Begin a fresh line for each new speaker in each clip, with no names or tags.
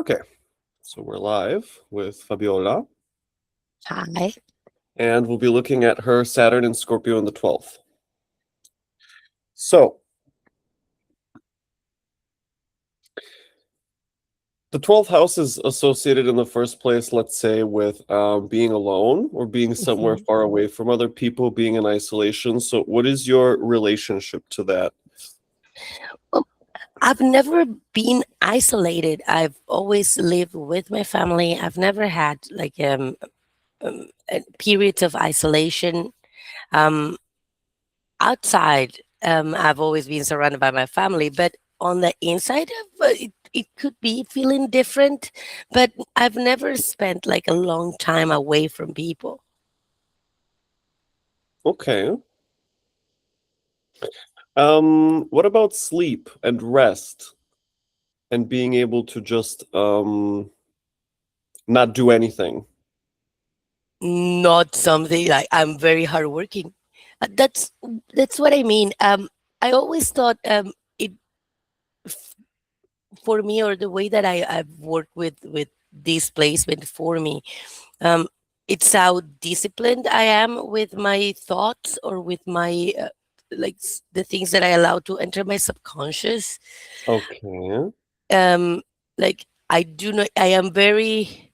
Okay, so we're live with Fabiola,
Hi.
and we'll be looking at her Saturn and Scorpio in the 12th. So, the 12th house is associated in the first place, let's say, with being alone or being somewhere
Mhm.
far away from other people, being in isolation. So, what is your relationship to that?
Well, I've never been isolated. I've always lived with my family. I've never had like periods of isolation. Um, Outside, I've always been surrounded by my family, but on the inside, it could be feeling different. But I've never spent like a long time away from people.
Okay. What about sleep and rest and being able to just not do anything?
Not something like I'm very hardworking. That's what I mean. I always thought it f- for me, or the way that I've worked with this placement for me. Um, it's how disciplined I am with my thoughts, or with my the things that I allow to enter my subconscious.
Okay.
Like I do not. I am very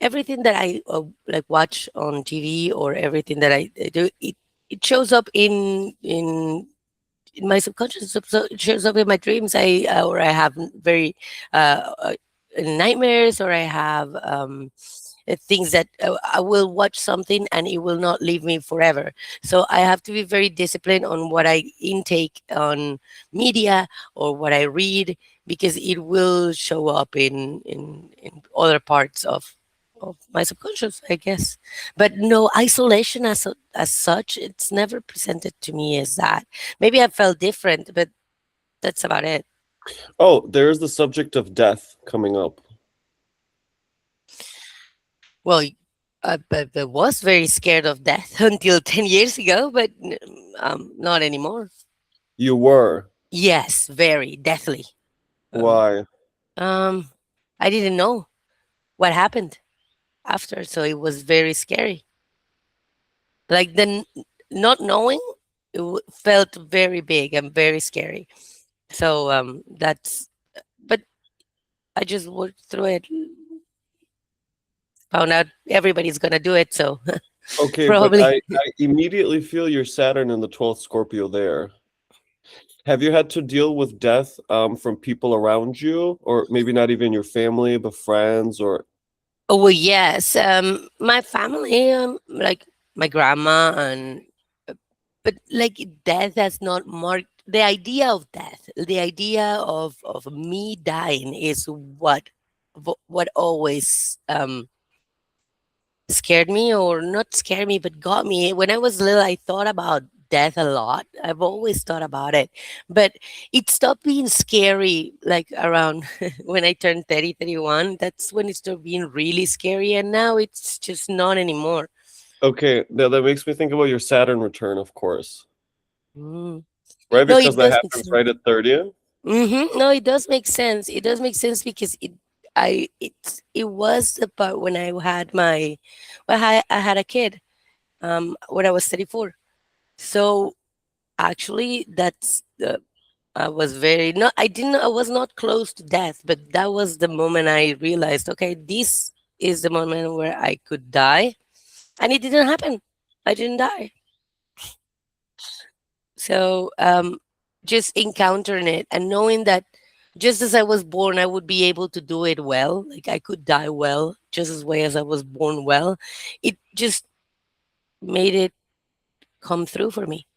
everything that I like watch on TV, or everything that I do. It shows up in my subconscious. So it shows up in my dreams. Or I have very nightmares, or I have things that I will watch something and it will not leave me forever. So I have to be very disciplined on what I intake on media or what I read, because it will show up in other parts of my subconscious, I guess. But no isolation as such, it's never presented to me as that. Maybe I felt different, but that's about it.
Oh, there's the subject of death coming up.
Well, I was very scared of death until 10 years ago, but not anymore.
You were.
Yes, very deathly. Um,
Why?
um, I didn't know what happened after, so it was very scary. Like not knowing, felt very big and very scary. So but I just worked through it. Found out everybody's gonna do it, so
Okay, but
probably.
I immediately feel your Saturn in the 12th Scorpio there. Have you had to deal with death from people around you, or maybe not even your family, but friends, or
Oh, well, yes. My family, like my grandma, and but like death has not marked the idea of death. The idea of me dying is what always scared me, or not scared me, but got me. When I was little, I thought about death a lot. I've always thought about it, but it stopped being scary like around when I turned 30, 31. That's when it started being really scary, and now it's just not anymore.
okay, that makes me think about your Saturn return, of course,
Mm.
right?
No,
Because
it
that
does make
happens
sense.
right at 30.
No, it does make sense. It does make sense because it was the part when I had I had a kid when I was 34. So actually, I was very not. I didn't. I was not close to death, but that was the moment I realized. Okay, this is the moment where I could die, and it didn't happen. I didn't die. So just encountering it and knowing that just as I was born, I would be able to do it well. Like I could die well, just as way as I was born well. It just made it come through for me.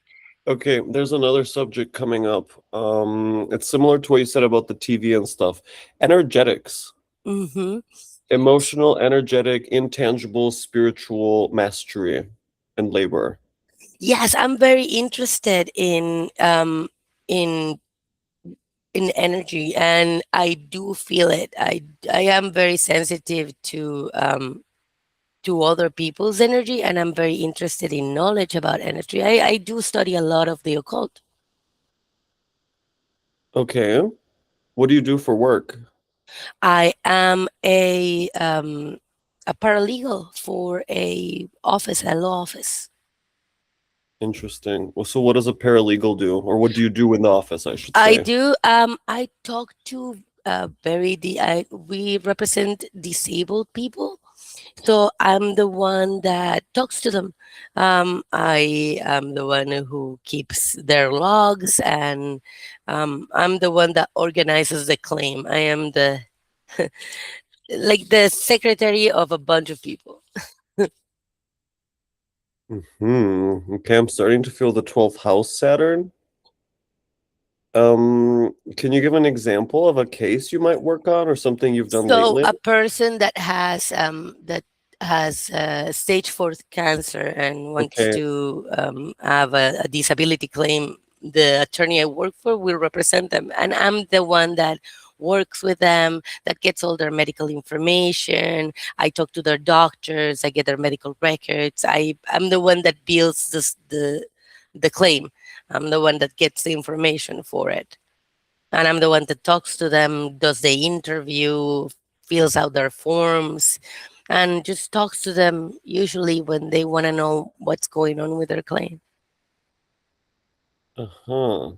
Okay, there's another subject coming up. It's similar to what you said about the TV and stuff. Energetics.
Hmm.
Emotional, energetic, intangible, spiritual mastery and labor.
Yes, I'm very interested in in energy, and I do feel it. I am very sensitive to other people's energy, and I'm very interested in knowledge about energy. I do study a lot of the occult.
Okay. What do you do for work?
I am a paralegal for a law office.
Interesting. Well, so what does a paralegal do, or what do you do in the office, I should
I
say?
do. I talk to we represent disabled people. So I'm the one that talks to them. I am the one who keeps their logs, and I'm the one that organizes the claim. I am the like the secretary of a bunch of people.
Okay, I'm starting to feel the 12th house Saturn. Can you give an example of a case you might work on or something you've done
So
lately?
a person that has stage 4 cancer and wants
Okay.
to have a disability claim, the attorney I work for will represent them, and I'm the one that works with them, that gets all their medical information. I talk to their doctors, I get their medical records. I'm the one that builds the claim. I'm the one that gets the information for it, and I'm the one that talks to them, does the interview, fills out their forms, and just talks to them usually when they want to know what's going on with their claim.
Uh-huh.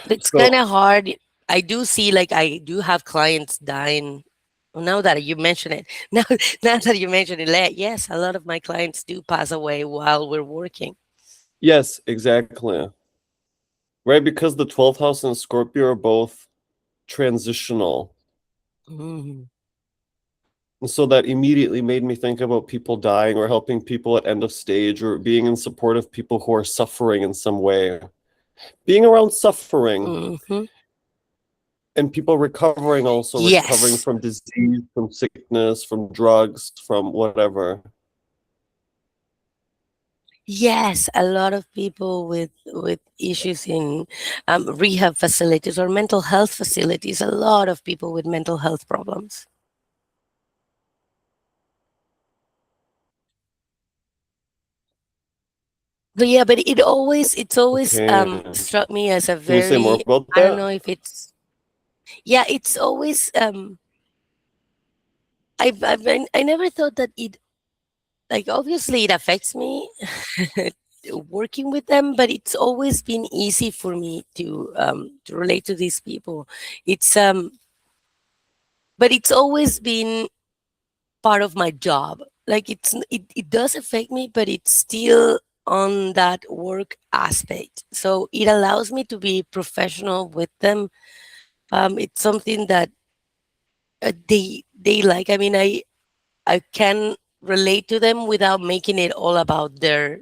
It's
So,
kind of hard. I do see, like, I do have clients dying. Well, now that you mention it, now that you mention it, yes, a lot of my clients do pass away while we're working.
yes, exactly. Right, because the 12th house and Scorpio are both transitional.
Mhm.
And so that immediately made me think about people dying or helping people at end of stage or being in support of people who are suffering in some way. Being around suffering
Mhm.
and people recovering, also recovering
Yes.
from disease, from sickness, from drugs, from whatever.
Yes, a lot of people with issues in rehab facilities or mental health facilities. A lot of people with mental health problems. But yeah, but it's always
Okay.
struck me as a
Can you say more
very,
about
I don't
that?
know if it's, yeah, it's always I never thought that it, like, obviously it affects me working with them, but it's always been easy for me to relate to these people. It's but it's always been part of my job. Like, it does affect me, but it's still on that work aspect. So it allows me to be professional with them. It's something that they like. I mean, I can relate to them without making it all about their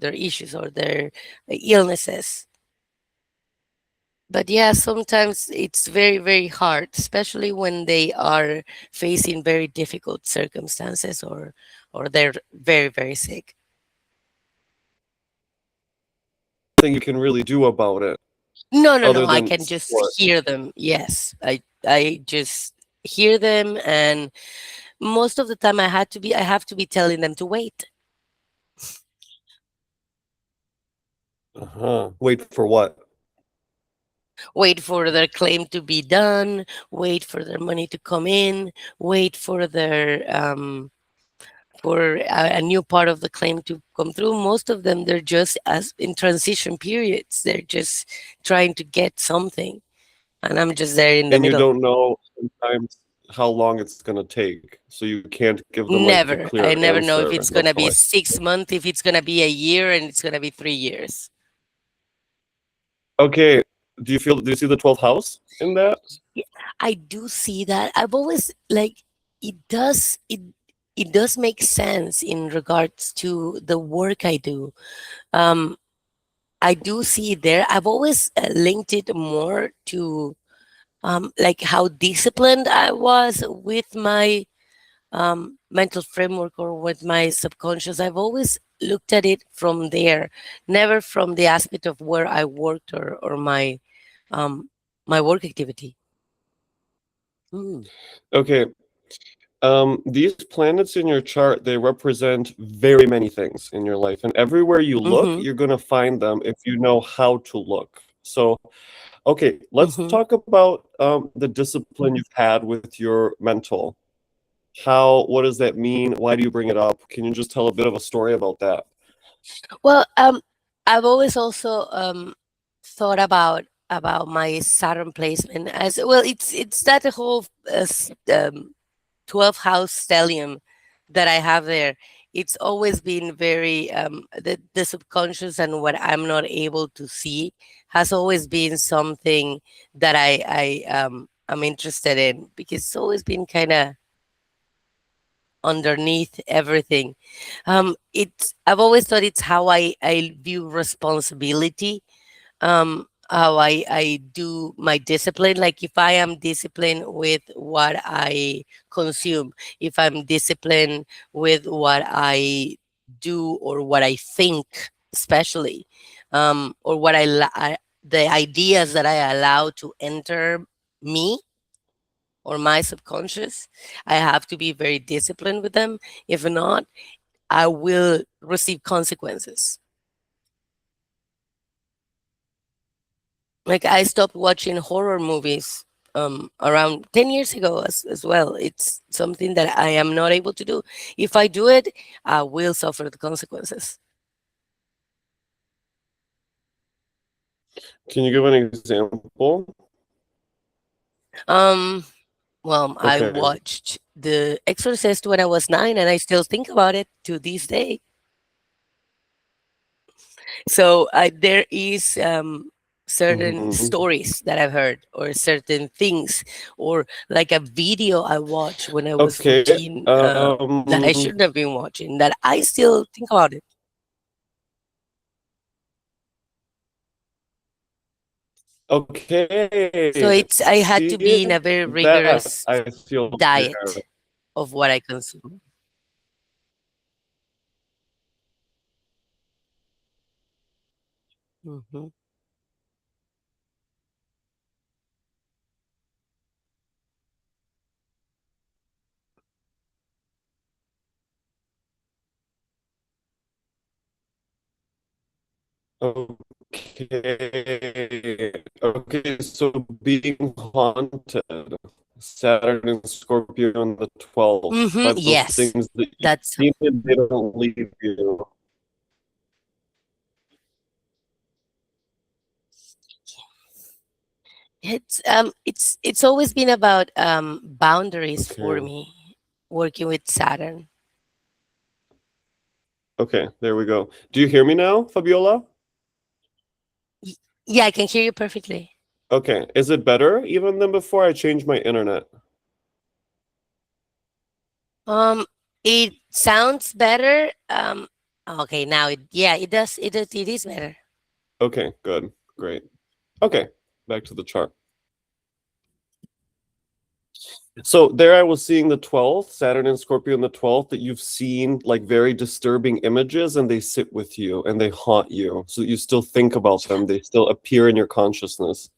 issues or their illnesses. But yeah, sometimes it's very, very hard, especially when they are facing very difficult circumstances, or they're very, very sick.
Thing you can really do about it
No, no, no.
other
I
than
can just
support.
hear them. Yes, I just hear them, and most of the time I have to be telling them to wait.
Uh-huh. Wait for what?
Wait for their claim to be done, wait for their money to come in, wait for a new part of the claim to come through. Most of them, they're just as in transition periods. They're just trying to get something, and I'm just there in the
And you
middle.
don't know sometimes how long it's going to take. So you can't give them like a
Never.
clear
I never know if
answer.
it's
That's
gonna
how
be
I.
6 months, if it's gonna be a year, and it's gonna be 3 years.
Okay. Do you see the 12th house in that?
Yeah, I do see that. I've always, like, it does it it does make sense in regards to the work I do. Um, I do see it there. I've always linked it more to like how disciplined I was with my mental framework or with my subconscious. I've always looked at it from there, never from the aspect of where I worked, or um, my work activity. Mm.
Okay. These planets in your chart, they represent very many things in your life. And everywhere you look,
Mm-hmm.
you're going to find them if you know how to look. So Okay, let's
Hmm.
talk about the discipline you've had with your mental. What does that mean? Why do you bring it up? Can you just tell a bit of a story about that?
Well, I've always also thought about my Saturn placement as well. It's that whole 12th house stellium that I have there. It's always been very the subconscious, and what I'm not able to see has always been something that I'm interested in, because it's always been kind of underneath everything. It's I've always thought it's how I view responsibility, how I do my discipline. Like, if I am disciplined with what I consume, if I'm disciplined with what I do or what I think, especially, or the ideas that I allow to enter me or my subconscious, I have to be very disciplined with them. If not, I will receive consequences. Like, I stopped watching horror movies around 10 years ago as well. It's something that I am not able to do. If I do it, I will suffer the consequences.
Can you give an example?
Um, well, I
Okay.
watched The Exorcist when I was 9, and I still think about it to this day. So there is certain
Hmm.
stories that I've heard, or certain things, or like a video I watched when I was
Okay.
14, that I shouldn't have been watching, that I still think about it. So
Okay.
it's I had to
See
be in a very
that
rigorous
I feel there.
diet of what I consume. Hmm.
Okay. Okay, so being haunted, Saturn and Scorpio on the 12th, by those
Yes,
things that you've
that's
seen and they don't leave you.
it's always been about boundaries for
Okay.
me, working with Saturn.
Okay, there we go. Do you hear me now, Fabiola?
Y- yeah, I can hear you perfectly.
Okay. Is it better even than before I changed my internet?
Um, it sounds better. Okay, now it does. It is better.
Okay, good. Great. Okay, back to the chart. So there I was seeing the 12th, Saturn and Scorpio in the 12th, that you've seen like very disturbing images and they sit with you and they haunt you. So that you still think about them. They still appear in your consciousness.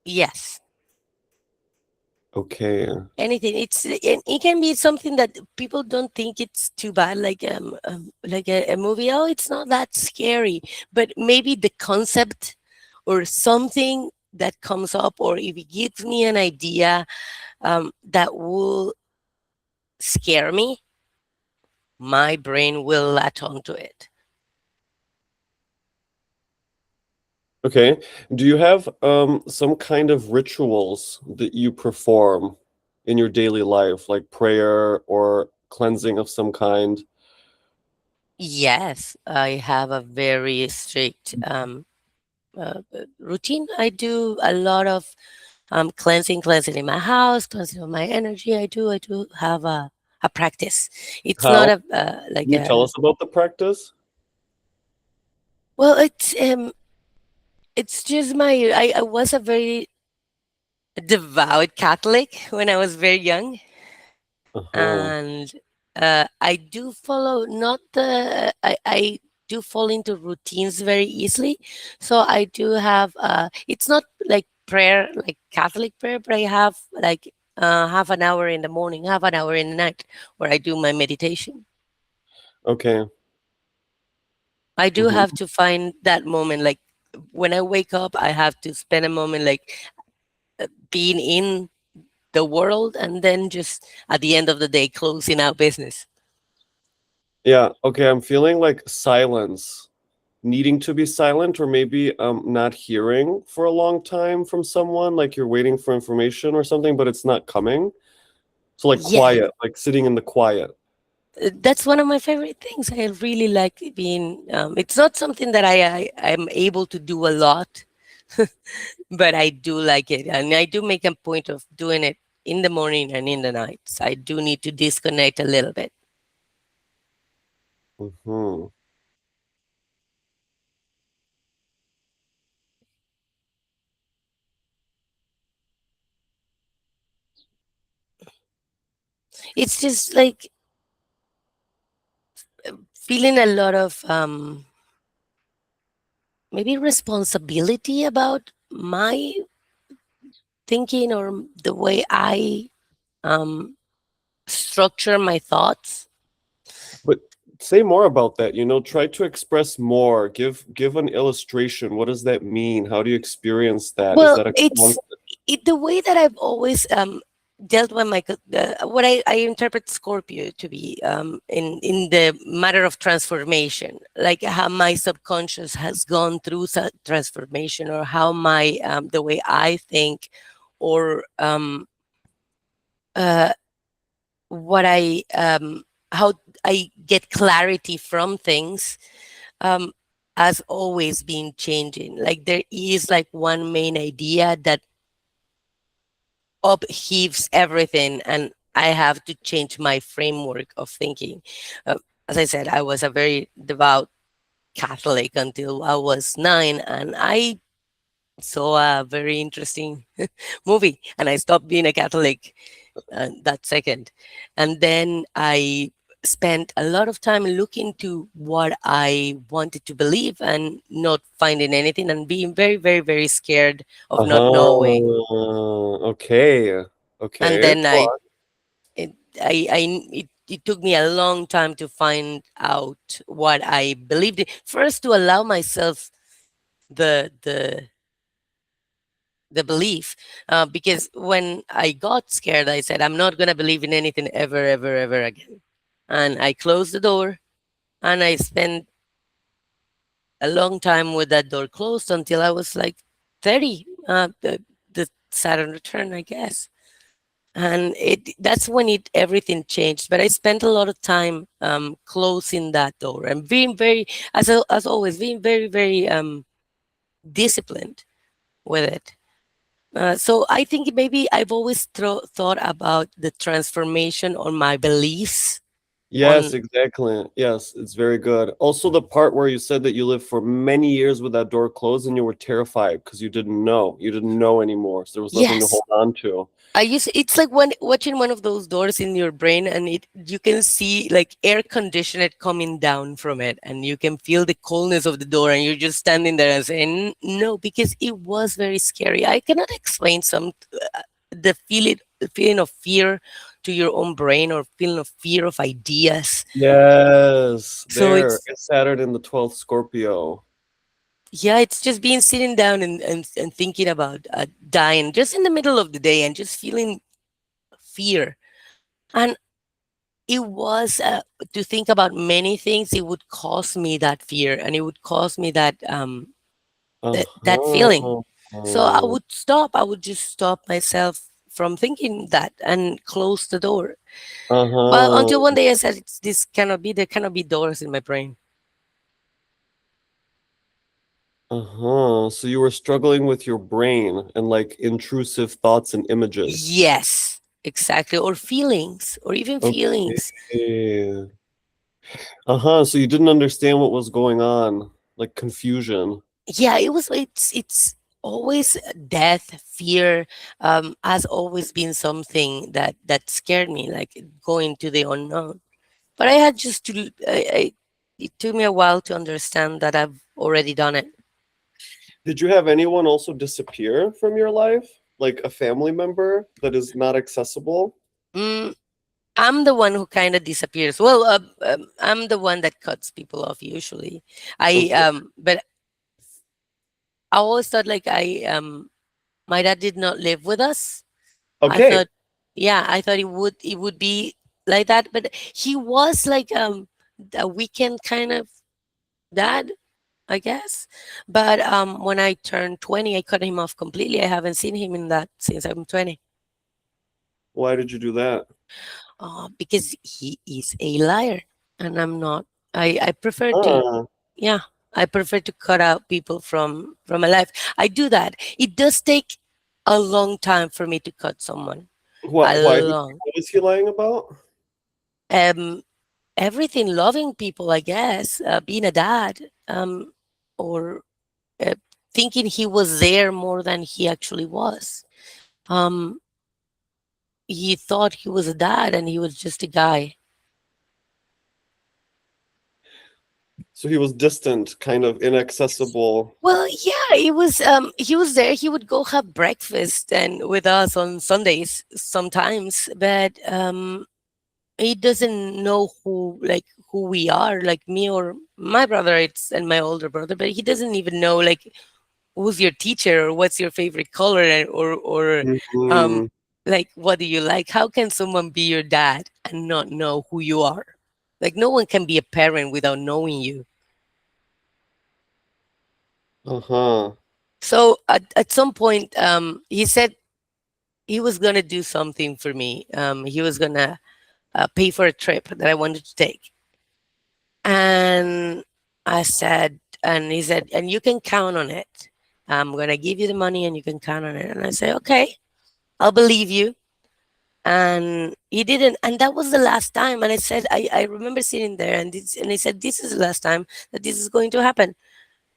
Yes.
Okay.
Anything. It can be something that people don't think it's too bad, like a movie. Oh, it's not that scary, but maybe the concept or something that comes up, or if it gives me an idea that will scare me, my brain will latch onto it.
Okay. Do you have some kind of rituals that you perform in your daily life, like prayer or cleansing of some kind?
Yes, I have a very strict routine. I do a lot of cleansing in my house, cleansing of my energy. I do have a practice. It's not
How?
a like
Can you tell
a
us about the practice?
well, it's just I was a very devout Catholic when I was very young,
Uh-huh.
and I do follow not the I do fall into routines very easily. So I do have it's not like prayer, like Catholic prayer, but I have like half an hour in the morning, half an hour in the night, where I do my meditation.
Okay.
I do have
Hmm.
to find that moment, like when I wake up, I have to spend a moment like being in the world, and then just at the end of the day closing out business.
Yeah, okay, I'm feeling like silence, needing to be silent, or maybe not hearing for a long time from someone, like you're waiting for information or something, but it's not coming. So like
Yeah,
quiet, like sitting in the quiet.
that's one of my favorite things. I really like being. It's not something that I'm able to do a lot, but I do like it, and I do make a point of doing it in the morning and in the nights. I do need to disconnect a little bit.
Hmm.
It's just like feeling a lot of maybe responsibility about my thinking, or the way I um, structure my thoughts.
But say more about that, try to express more. Give an illustration. What does that mean? How do you experience that? Is
Well,
that a
it's the way that I've always dealt with what I interpret Scorpio to be in the matter of transformation, like how my subconscious has gone through transformation, or how my the way I think, or uh, what I how I get clarity from things, um, has always been changing. Like there is like one main idea that upheaves everything, and I have to change my framework of thinking. Uh, as I said, I was a very devout Catholic until I was 9, and I saw a very interesting movie, and I stopped being a Catholic that second. And then I spent a lot of time looking to what I wanted to believe and not finding anything, and being very, very, very scared of not knowing.
Okay.
And
Okay.
then
Go on.
it took me a long time to find out what I believed in. First, to allow myself the the belief, because when I got scared, I said, I'm not going to believe in anything ever, ever, ever again. And I closed the door, and I spent a long time with that door closed until I was like 30, the Saturn return, I guess. And that's when it everything changed. But I spent a lot of time closing that door and being very, as always, being very, very disciplined with it. So I think maybe I've always thought about the transformation on my beliefs
Yes,
on.
exactly. Yes, it's very good. Also, the part where you said that you lived for many years with that door closed and you were terrified because you didn't know. You didn't know anymore. So there was nothing to
Yes,
hold on to.
it's like when watching one of those doors in your brain, and it you can see like air conditioned coming down from it, and you can feel the coldness of the door, and you're just standing there and saying no, because it was very scary. I cannot explain the feeling of fear to your own brain, or feeling of fear of ideas.
Yes,
So
there.
it's,
It's Saturn in the 12th Scorpio.
yeah, it's just being sitting down and thinking about dying just in the middle of the day, and just feeling fear. And it was to think about many things. It would cause me that fear, and it would cause me that feeling.
Uh-huh.
So I would just stop myself from thinking that and close the door. But
Uh-huh.
until one day I said, this cannot be, there cannot be doors in my brain.
Uh-huh. So you were struggling with your brain and like intrusive thoughts and images.
Yes, exactly. Or feelings, or even feelings.
Okay. Uh-huh. So you didn't understand what was going on, like confusion.
Yeah, it's always death, fear, has always been something that scared me, like going to the unknown. But I had just to it took me a while to understand that I've already done it.
Did you have anyone also disappear from your life? Like a family member that is not accessible?
mm, I'm the one who kind of disappears. Well, I'm the one that cuts people off usually. I
Okay.
but I always thought like my dad did not live with us. I
Okay.
thought, yeah, I thought it would be like that, but he was like a weekend kind of dad, I guess. But when I turned 20, I cut him off completely. I haven't seen him in that since I'm 20.
Why did you do that?
Because he is a liar and I'm not. I prefer to,
Ah,
yeah, I prefer to cut out people from my life. I do that. It does take a long time for me to cut someone. A long.
what was he lying about?
Um, everything, loving people, I guess, being a dad, or uh, thinking he was there more than he actually was. Um, he thought he was a dad and he was just a guy.
So he was distant, kind of inaccessible.
Well, yeah, it was. He was there. He would go have breakfast and with us on Sundays sometimes, but he doesn't know who we are, like me or my brother. It's and my older brother, but he doesn't even know like who's your teacher or what's your favorite color or um
Mhm.
like what do you like. How can someone be your dad and not know who you are? Like no one can be a parent without knowing you.
Uh-huh.
So at some point he said he was going to do something for me. He was going to pay for a trip that I wanted to take. And I said, and he said, and you can count on it. I'm going to give you the money and you can count on it. And I said, okay, I'll believe you. And he didn't. And that was the last time. And I said, I remember sitting there and he said, this is the last time that this is going to happen.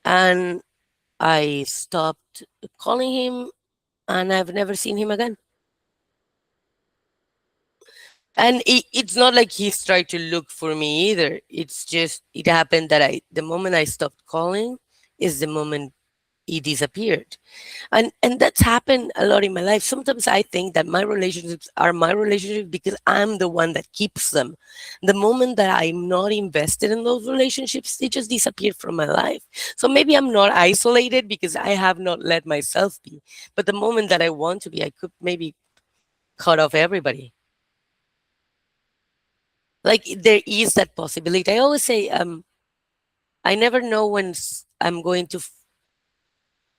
And I stopped calling him and I've never seen him again. And it's not like he's tried to look for me either. It's just it happened that the moment I stopped calling is the moment he disappeared. And that's happened a lot in my life. Sometimes I think that my relationships are my relationships because I'm the one that keeps them. The moment that I'm not invested in those relationships, they just disappear from my life. So maybe I'm not isolated because I have not let myself be. But the moment that I want to be, I could maybe cut off everybody. Like there is that possibility. I always say, I never know when I'm going to.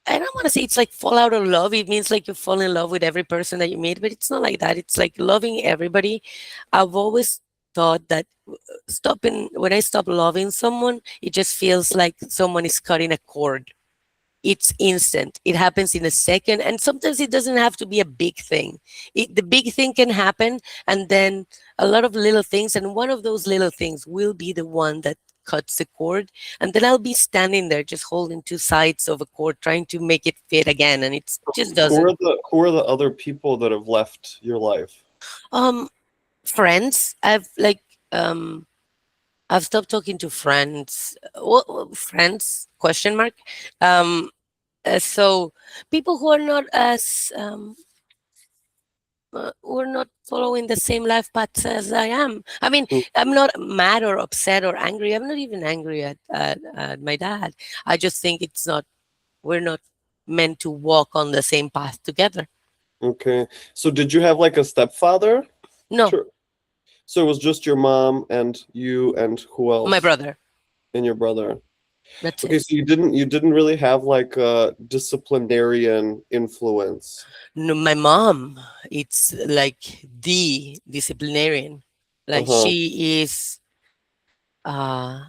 I don't want to say it's like fall out of love. It means like you fall in love with every person that you meet, but it's not like that. It's like loving everybody. I've always thought that stopping when I stop loving someone, it just feels like someone is cutting a cord. It's instant. It happens in a second, and sometimes it doesn't have to be a big thing. The big thing can happen, and then a lot of little things, and one of those little things will be the one that cuts the cord, and then I'll be standing there just holding two sides of a cord, trying to make it fit again, and it just doesn't.
Who are the other people that have left your life?
Um, friends, um, I've stopped talking to friends. Friends? Question mark. Um, so people who are not as who are not following the same life paths as I am. I mean,
Mm,
I'm not mad or upset or angry. I'm not even angry at my dad. I just think it's not. We're not meant to walk on the same path together.
okay. So did you have like a stepfather?
No,
Sure. So it was just your mom and you and who
my
else?
brother.
And your brother.
That's
Okay,
it.
so you didn't really have like a disciplinarian influence.
No, my mom. It's like the disciplinarian. Like
Uh-huh.
she is. Uh,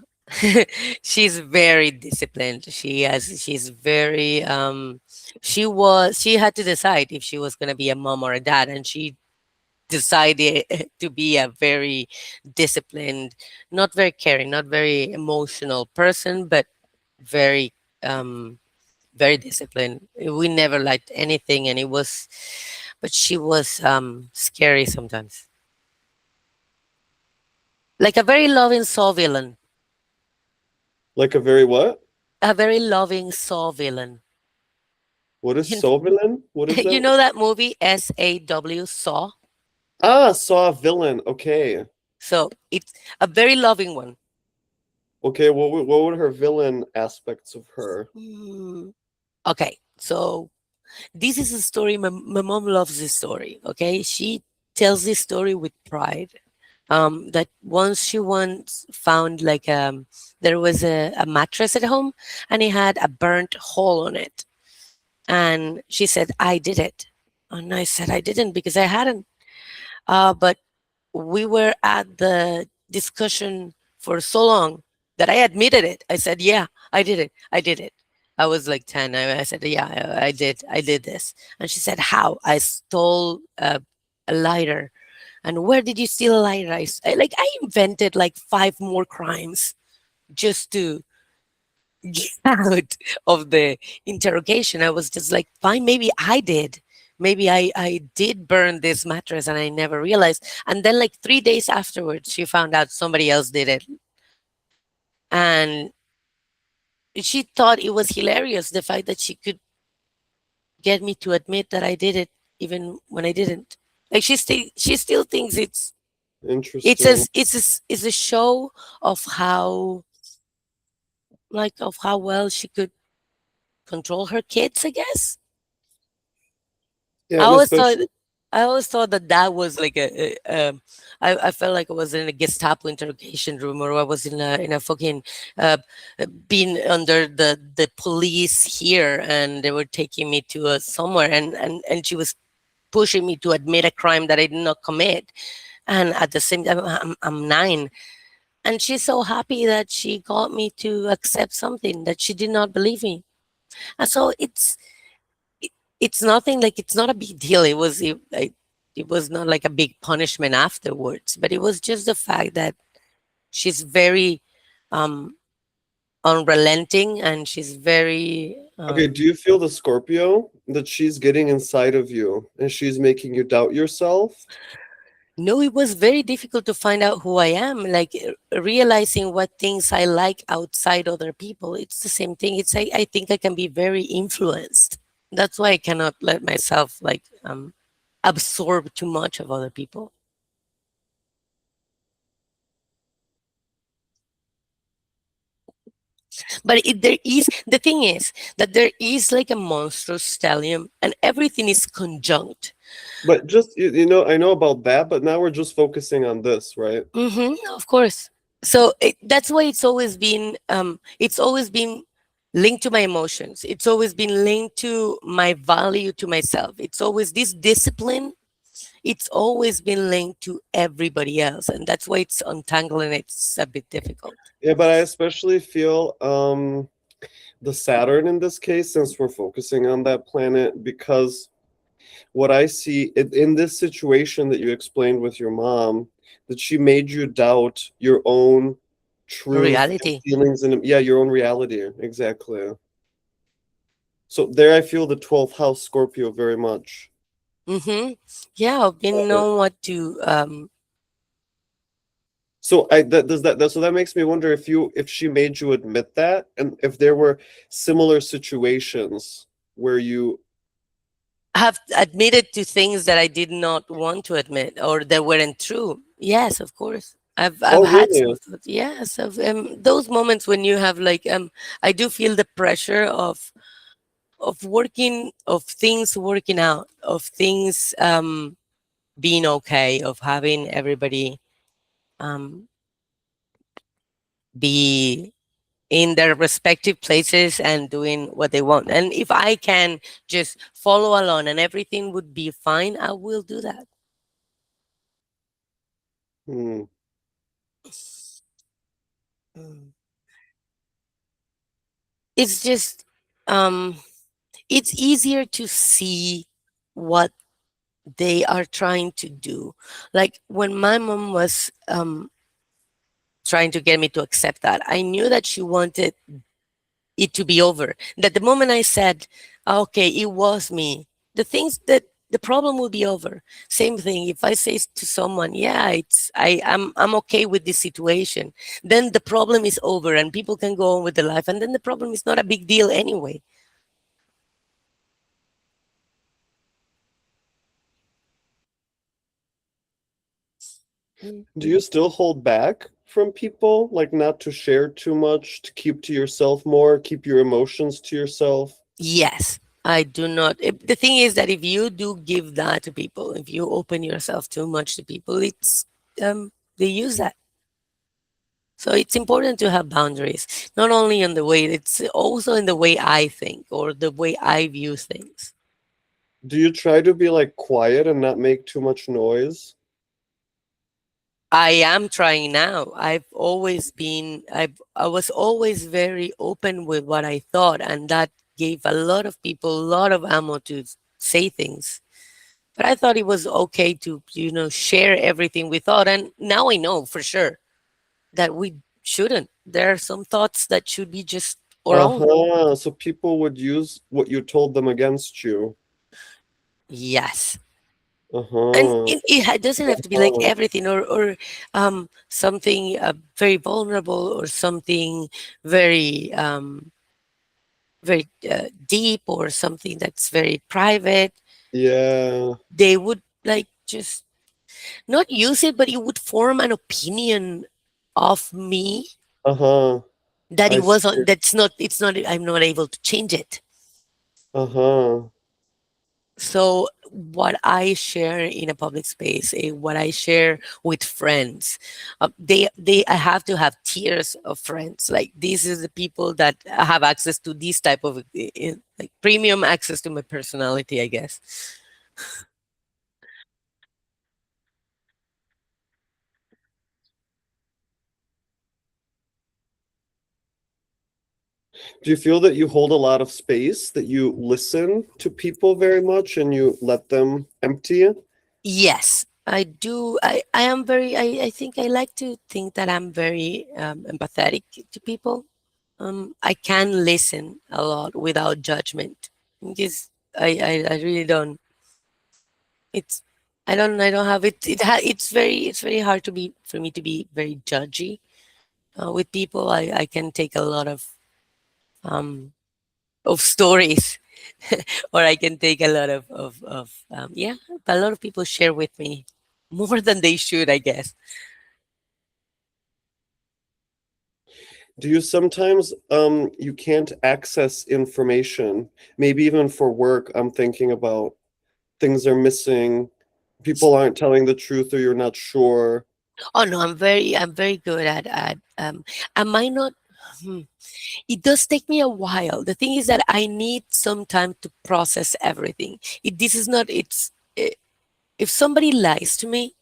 she's very disciplined. She's very she had to decide if she was going to be a mom or a dad, and she decided to be a very disciplined, not very caring, not very emotional person, but very um very disciplined. We never liked anything, and it was, but she was scary sometimes, like a very loving saw villain.
Like a very what?
A very loving saw villain.
What is Sovillain? What is
You
that?
know that movie SAW, Saw?
Ah, saw villain. Okay.
So it's a very loving one.
Okay, what would her villain aspects of her?
Hmm. Okay, so this is a story. My mom loves this story. Okay, she tells this story with pride. That once she once found like there was a mattress at home, and it had a burnt hole on it, and she said, "I did it," and I said, "I didn't because I hadn't." But we were at the discussion for so long that I admitted it. I said, "Yeah, I did it. I did it." I was like 10. I said, "Yeah, I did. I did this." And she said, "How?" I stole a lighter. And where did you steal a lighter? Like I invented like five more crimes just to get out of the interrogation. I was just like, fine, maybe I did. Maybe I did burn this mattress and I never realized. And then, like 3 days afterwards, she found out somebody else did it. And she thought it was hilarious the fact that she could get me to admit that I did it even when I didn't. Like she still thinks
Interesting.
it's a show of how of how well she could control her kids, I guess.
Yeah,
I
and
always thought
especially
I always thought that that was like I felt like I was in a Gestapo interrogation room, or I was in a fucking uh, being under the police here, and they were taking me to somewhere, and she was pushing me to admit a crime that I did not commit, and at the same time I'm 9, and she's so happy that she got me to accept something that she did not believe me, and so it, it's nothing, like it's not a big deal. It was not like a big punishment afterwards, but it was just the fact that she's very um unrelenting, and she's very
okay, do you feel the Scorpio that she's getting inside of you and she's making you doubt yourself?
no, it was very difficult to find out who I am, like realizing what things I like outside other people. It's the same thing. I think I can be very influenced. That's why I cannot let myself like absorb too much of other people. But there is, the thing is that there is like a monstrous stellium, and everything is conjunct.
But just you know, I know about that, but now we're just focusing on this, right?
Of course. So that's why it's always been linked to my emotions. It's always been linked to my value to myself. It's always this discipline. It's always been linked to everybody else, and that's why it's untangling. It's a bit difficult.
Yeah, but I especially feel the Saturn in this case, since we're focusing on that planet, because what I see in this situation that you explained with your mom, that she made you doubt your own truth and
Reality.
feelings and yeah, your own reality. Exactly. So there I feel the 12th house Scorpio very much.
Mm-hmm. Yeah, I've been
Uh,
known what to
So I that does that, that so that makes me wonder if she made you admit that and if there were similar situations where you
have admitted to things that I did not want to admit or that weren't true. Yes, of course. I've
oh
had some
really?
thoughts. Yes, those moments when you have like I do feel the pressure of working, of things working out, of things being okay, of having everybody um be in their respective places and doing what they want. And if I can just follow along and everything would be fine, I will do that.
Hmm.
Mm. It's just um it's easier to see what they are trying to do. Like when my mom was trying to get me to accept that, I knew that she wanted it to be over. That the moment I said, okay, it was me, the things that the problem will be over. Same thing. If I say to someone, yeah, I'm okay with this situation, then the problem is over and people can go on with their life. And then the problem is not a big deal anyway.
Do you still hold back from people, like not to share too much, to keep to yourself more, keep your emotions to yourself?
Yes, I do not. The thing is that if you do give that to people, if you open yourself too much to people, it's they use that. So it's important to have boundaries, not only in the way, it's also in the way I think or the way I view things.
Do you try to be like quiet and not make too much noise?
I am trying now. I was always very open with what I thought, and that gave a lot of people a lot of ammo to say things. But I thought it was okay to, share everything we thought. And now I know for sure that we shouldn't. There are some thoughts that should be just our own.
Uh-huh. So people would use what you told them against you.
Yes. And
Uh-huh.
it doesn't have to be like
Uh-huh.
everything, or something very vulnerable, or something very, very deep, or something that's very private.
Yeah.
They would like just not use it, but it would form an opinion of me
Uh-huh.
that
I
it
see.
wasn't. That's not. It's not. I'm not able to change it.
Uh-huh.
So what I share in a public space, what I share with friends, I have to have tiers of friends. Like, these is the people that have access to this type of like premium access to my personality, I guess.
Do you feel that you hold a lot of space, that you listen to people very much and you let them empty it?
Yes, I do. I am very. I think I like to think that I'm very empathetic to people. I can listen a lot without judgment, because I really don't. It's I don't have it. It's very hard to be for me to be very judgy with people. I can take a lot um of stories, or I can take a lot of yeah. A lot of people share with me more than they should, I guess.
Do you sometimes you can't access information? Maybe even for work, I'm thinking about things are missing, people aren't telling the truth or you're not sure.
Oh no, I'm very good at I might not. Hmm, it does take me a while. The thing is that I need some time to process everything. This is not. If somebody lies to me,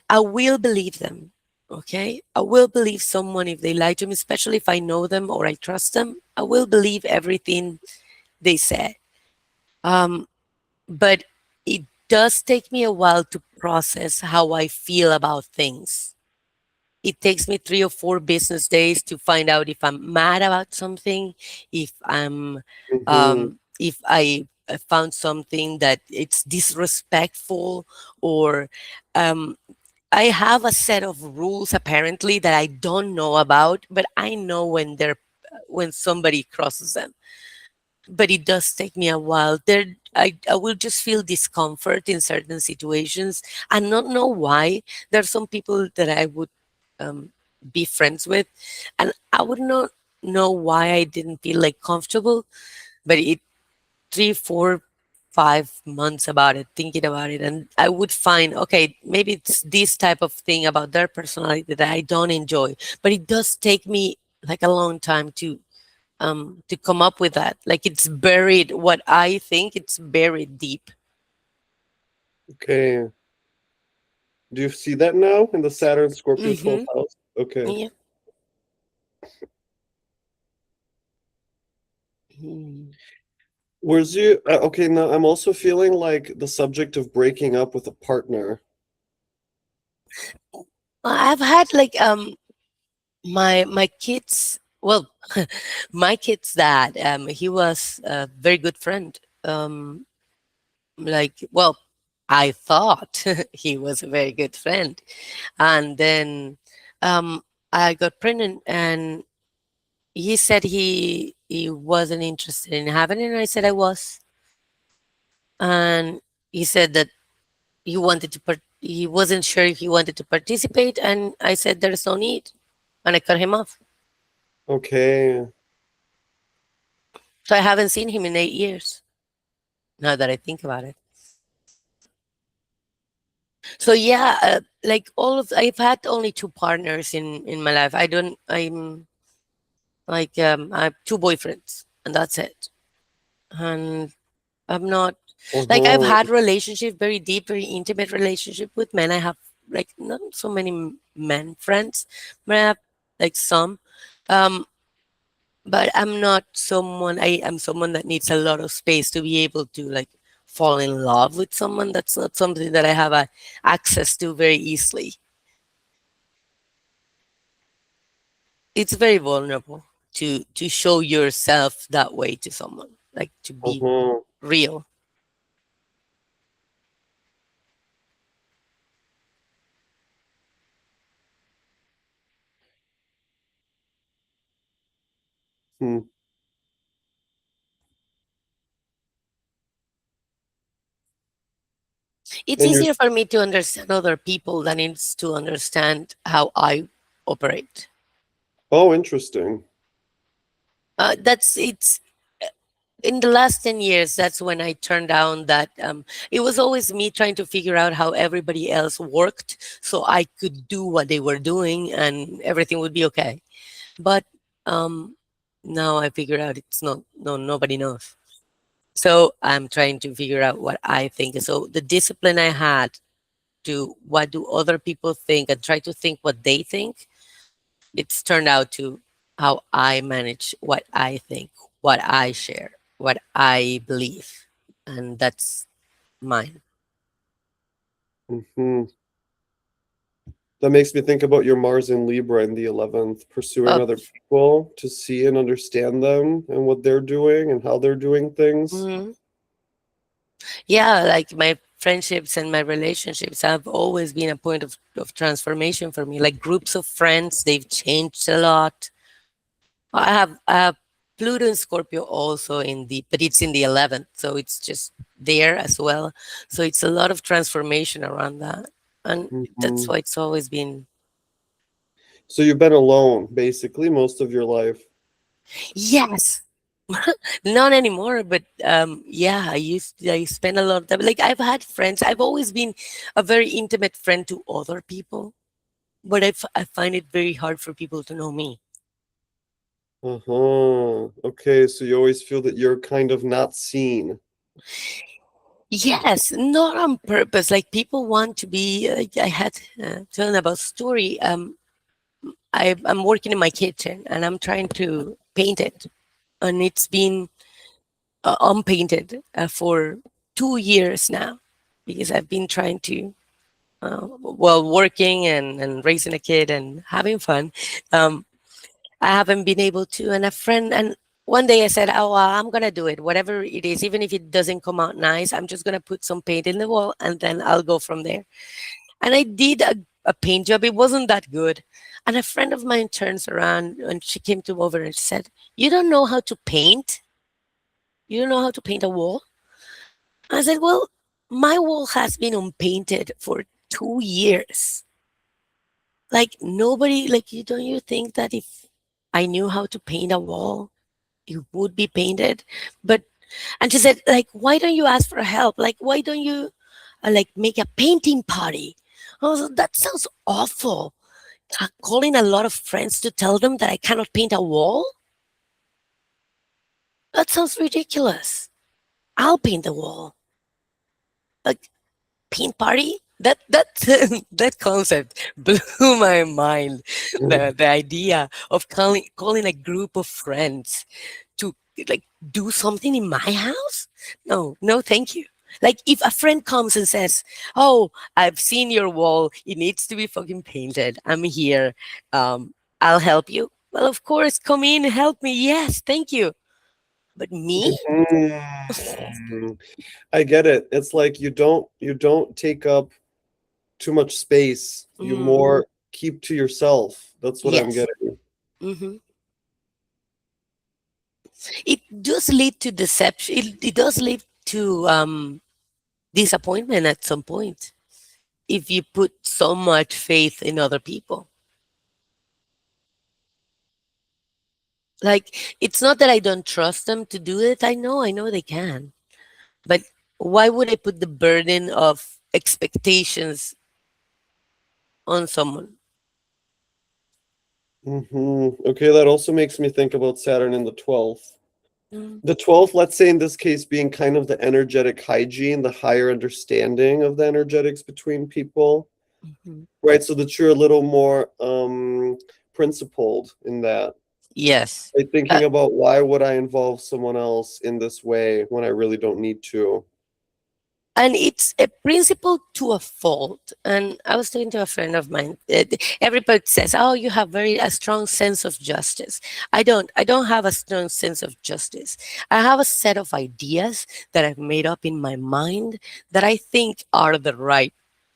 I will believe them. Okay, I will believe someone if they lie to me, especially if I know them or I trust them. I will believe everything they say. Um, but it does take me a while to process how I feel about things. It takes me 3 or 4 business days to find out if I'm mad about something, if
Hmm.
if I found something that it's disrespectful, or um, I have a set of rules apparently that I don't know about, but I know when somebody crosses them. But it does take me a while. I will just feel discomfort in certain situations and not know why. There are some people that I would um, be friends with, and I would not know why I didn't feel like comfortable. But it 3, 4, 5 months about it, thinking about it, and I would find, okay, maybe it's this type of thing about their personality that I don't enjoy. But it does take me like a long time to come up with that. Like, it's buried. What I think, it's buried deep.
Okay. Do you see that now in the Saturn Scorpio 12th
Mm-hmm.
house? Okay.
Yeah. Mm.
Where's you? Okay, now I'm also feeling like the subject of breaking up with a partner.
I've had like my kids. Well, my kid's dad. He was a very good friend. Like, well, I thought he was a very good friend, and then um, I got pregnant, and he said he wasn't interested in having it, and I said I was, and he said that he wasn't sure if he wanted to participate, and I said there's no need, and I cut him off.
Okay.
So I haven't seen him in 8 years. Now that I think about it. So yeah, like all of I've had only two partners in my life. I'm like I have two boyfriends and that's it. And I'm not like I've
Uh-huh.
had relationship, very deep, very intimate relationship with men. I have like not so many men friends, but I have like some. Um, but I'm not someone. I am someone that needs a lot of space to be able to like fall in love with someone. That's not something that I have access to very easily. It's very vulnerable to show yourself that way to someone, like to be
Uh-huh.
real.
Hmm.
It's
And you're
easier for me to understand other people than it's to understand how I operate.
oh, interesting.
That's it's in the last 10 years. That's when I turned down that. It was always me trying to figure out how everybody else worked so I could do what they were doing and everything would be okay. But um, now I figured out it's not, no, nobody knows. So I'm trying to figure out what I think. So the discipline I had to what do other people think and try to think what they think, it's turned out to how I manage what I think, what I share, what I believe. And that's mine.
Hmm. That makes me think about your Mars in Libra in the 11th, pursuing
Uh,
other people to see and understand them and what they're doing and how they're doing things.
mhm. Yeah, like my friendships and my relationships have always been a point of transformation for me. Like groups of friends, they've changed a lot. I have Pluto and Scorpio also in the, but it's in the 11th, so it's just there as well. So it's a lot of transformation around that, and that's
Hmm.
why it's always been.
So you've been alone basically most of your life.
Yes, not anymore, but yeah, I spend a lot of time. Like I've had friends. I've always been a very intimate friend to other people, but I find it very hard for people to know me.
Uh-huh. Okay, so you always feel that you're kind of not seen.
Yes, not on purpose. Like people want to be. I had telling about story. I'm working in my kitchen and I'm trying to paint it, and it's been unpainted for 2 years now because I've been trying to, well, working and raising a kid and having fun. Um, I haven't been able to. And a friend, and one day I said, "Oh, well, I'm gonna do it, whatever it is, even if it doesn't come out nice. I'm just gonna put some paint in the wall, and then I'll go from there." And I did a paint job. It wasn't that good. And a friend of mine turns around and she came to over and she said, "You don't know how to paint? You don't know how to paint a wall?" I said, "Well, my wall has been unpainted for 2 years. Like nobody, like you don't you think that if I knew how to paint a wall, it would be painted?" But and she said, like, "Why don't you ask for help? Like, why don't you like make a painting party?" I was like, "That sounds awful. Calling a lot of friends to tell them that I cannot paint a wall? That sounds ridiculous. I'll paint the wall." Like paint party? That that concept blew my mind. The idea of calling a group of friends to like do something in my house? No, no, thank you. Like if a friend comes and says, "Oh, I've seen your wall. It needs to be fucking painted. I'm here. I'll help you." Well, of course, come in and help me. Yes, thank you. But me?
Mhm. I get it. It's like you don't take up too much space. You
Mm,
more keep to yourself. That's what I'm
yes.
getting.
Hmm. It does lead to deception. It does lead to disappointment at some point if you put so much faith in other people. Like, it's not that I don't trust them to do it. I know they can. But why would I put the burden of expectations on someone?
Okay, that also makes me think about Saturn in the 12th.
Mm,
The 12th, let's say in this case, being kind of the energetic hygiene, the higher understanding of the energetics between people,
mhm.
right? So that you're a little more principled in that.
Yes.
Like
Uh,
thinking about why would I involve someone else in this way when I really don't need to?
and it's a principle to a fault. And I was talking to a friend of mine. Everybody says, "Oh, you have very a strong sense of justice." I don't have a strong sense of justice. I have a set of ideas that I've made up in my mind that I think are the right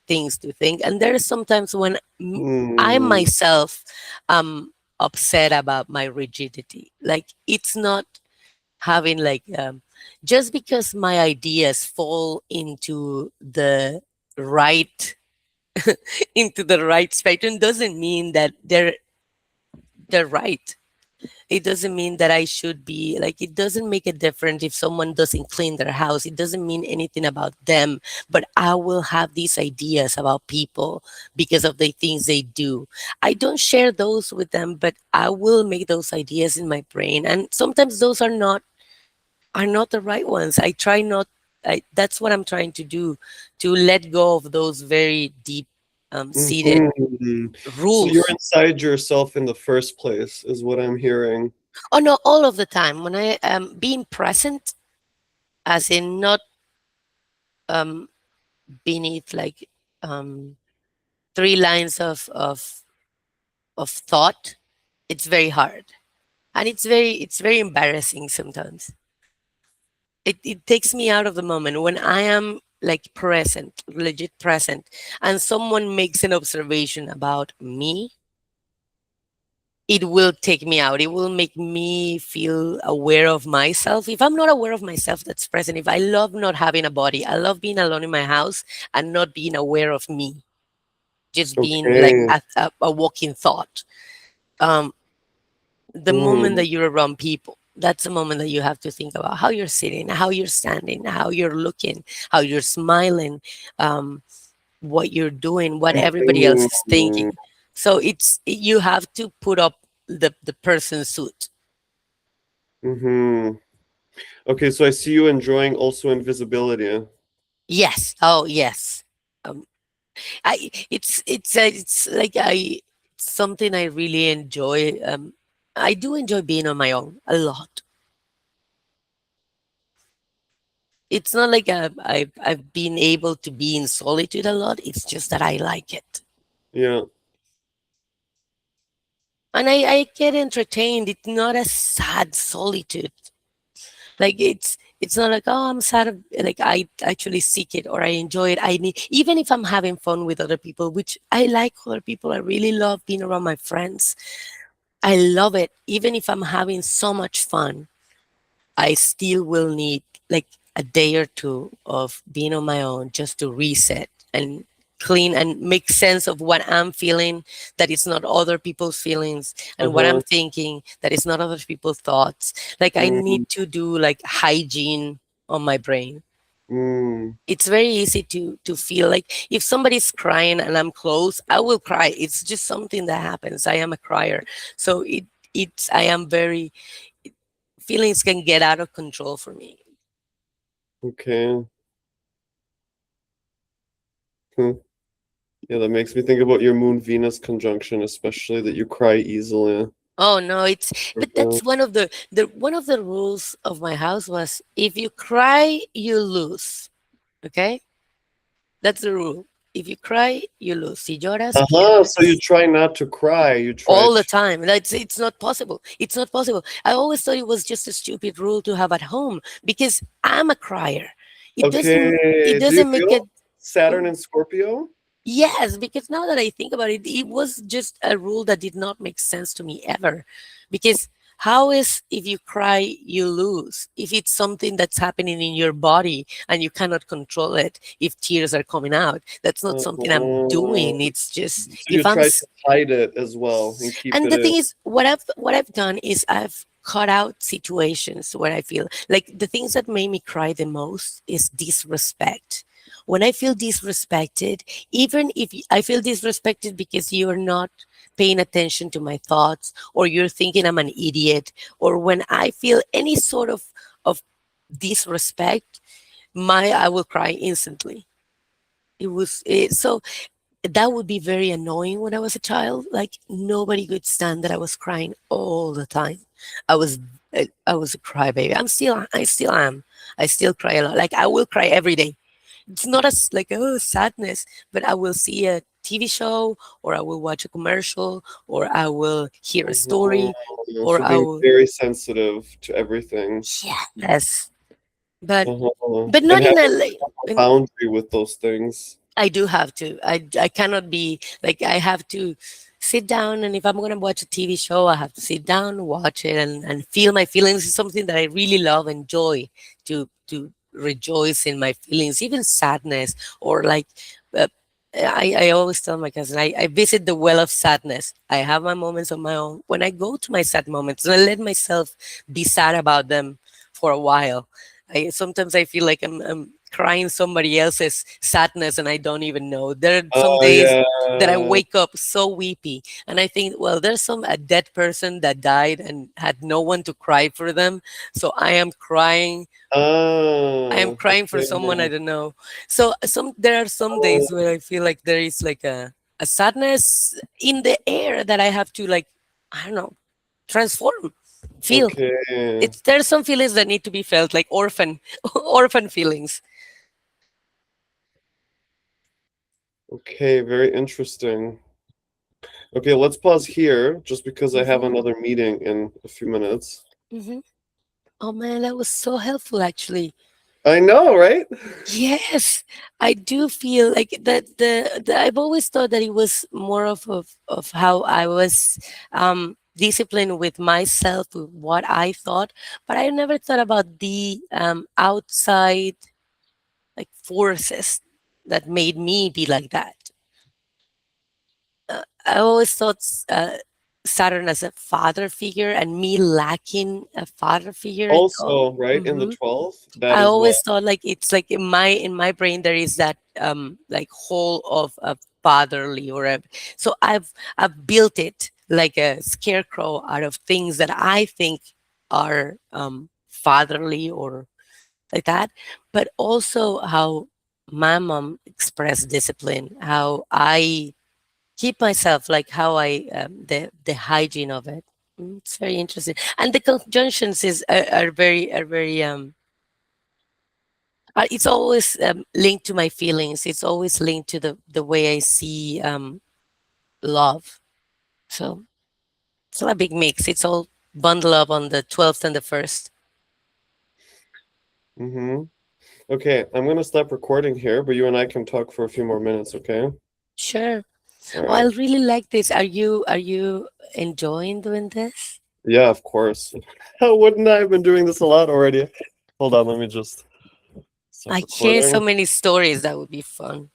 things to think. And there are sometimes when I
Hmm.
myself am upset about my rigidity. Like, it's not having like just because my ideas fall right into the right spectrum doesn't mean that they're right. It doesn't mean that I should be like, it doesn't make a difference if someone doesn't clean their house. It doesn't mean anything about them. But I will have these ideas about people because of the things they do. I don't share those with them, but I will make those ideas in my brain, and sometimes those are not the right ones. I try not. That's what I'm trying to do, to let go of those very deep seated
Hmm. So you're
rules.
inside yourself in the first place, is what I'm hearing.
Oh no, all of the time when I am being present, as in not um, beneath like um, three lines of thought. It's very hard, and it's very embarrassing sometimes. It takes me out of the moment when I am like present, legit present, and someone makes an observation about me. It will take me out. It will make me feel aware of myself. If I'm not aware of myself, that's present. If I love not having a body, I love being alone in my house and not being aware of me, just being like
Okay.
a walking thought. Um, the moment
Hmm.
that you're around people, that's the moment that you have to think about how you're sitting, how you're standing, how you're looking, how you're smiling, um, what you're doing, what everybody else is
Hmm.
thinking. So you have to put up the person's suit.
Hmm. Okay, so I see you enjoying also invisibility.
Yes. Oh, yes. Um, it's like something I really enjoy. I do enjoy being on my own a lot. It's not like I've been able to be in solitude a lot. It's just that I like it,
Yeah.
and I get entertained. It's not a sad solitude. Like, it's not like, oh, I'm sad. Like, I actually seek it or I enjoy it. I need, even if I'm having fun with other people, which I like other people. I really love being around my friends. I love it. Even if I'm having so much fun, I still will need like a day or two of being on my own just to reset and clean and make sense of what I'm feeling, that it's not other people's feelings, and what I'm
Uh-huh.
thinking, that it's not other people's thoughts. Like, I
Mm,
need to do like hygiene on my brain.
mm,
It's very easy to feel like if somebody's crying and I'm close, I will cry. It's just something that happens. I am a crier. So I am very, feelings can get out of control for me.
okay. Hmm. Yeah, that makes me think about your Moon Venus conjunction, especially that you cry easily.
Oh no, but
Uh,
that's one of the rules of my house was, if you cry, you lose. Okay? That's the rule. If you cry, you lose. Si lloras,
uh-huh. So you
pierdes.
try not to cry. You try
All the
to.
time. That's It's not possible. It's not possible. I always thought it was just a stupid rule to have at home because I'm a crier. It doesn't it
Okay. Do you
doesn't make it.
feel Saturn and Scorpio?
Yes, because now that I think about it, it was just a rule that did not make sense to me ever. Because how is, if you cry, you lose? If it's something that's happening in your body and you cannot control it, if tears are coming out, that's not something I'm
Uh-huh.
doing. It's just
So
if
you try to hide it as well and keep
and
it
the
in.
thing is, what I've done is cut out situations where I feel like the things that make me cry the most is disrespect. When I feel disrespected, even if I feel disrespected because you're not paying attention to my thoughts, or you're thinking I'm an idiot, or when I feel any sort of disrespect, my I will cry instantly. So that would be very annoying when I was a child. Like nobody could stand that I was crying all the time. I was I was a crybaby. I still am. I still cry a lot. Like I will cry every day. It's not as like oh sadness, but I will see a TV show, or I will watch a commercial, or I will hear a story,
Uh-huh.
or
So
I
being
will
very sensitive to everything.
yes, but
Uh-huh. And
not in a
having
like.
a boundary with those things.
I do have to. I cannot be like I have to sit down, and if I'm gonna watch a TV show, I have to sit down, watch it, and feel my feelings. Is something that I really love, enjoy to rejoice in my feelings, even sadness or like. Uh, I always tell my cousin I visit the well of sadness. I have my moments of my own. When I go to my sad moments, I let myself be sad about them for a while. I sometimes I feel like I'm crying somebody else's sadness and I don't even know. There are some
Oh
days that I
yeah.
wake up so weepy and I think, well, there's some a dead person that died and had no one to cry for them. So I am
Oh,
crying for someone I
okay.
don't know. So there are some days
Oh,
where I feel like there is like a sadness in the air that I have to like I don't know transform, feel.
okay.
It's there's some feelings that need to be felt like orphan orphan feelings.
Okay, very interesting. Okay, let's pause here just because I have
Hmm.
another meeting in a few minutes.
Hmm. Oh man, that was so helpful actually.
I know, right?
Yes, I do feel like that. I've always thought that it was more of how I was disciplined with myself, with what I thought, but I never thought about the outside like forces that made me be like that. I always thought Saturn as a father figure and me lacking a father figure.
Also, right, in the
Mm-hmm.
12th, that
I
is what.
always thought like it's like in my brain there is that like whole of a fatherly or a so I've built it like a scarecrow out of things that I think are fatherly or like that, but also how my mom expressed discipline, how I keep myself like how I the hygiene of it. It's very interesting, and the conjunctions are very it's always linked to my feelings. It's always linked to the way I see love. So it's not a big mix. It's all bundled up on the 12th and the 1st.
Mm-hmm. Okay, I'm gonna stop recording here, but you and I can talk for a few more minutes, okay?
Sure.
All
Oh, I
right.
really like this. Are you enjoying doing this?
Yeah, of course. How wouldn't I have been doing this a lot already? Hold on, let me just stop
I hear so
recording.
many stories that would be fun.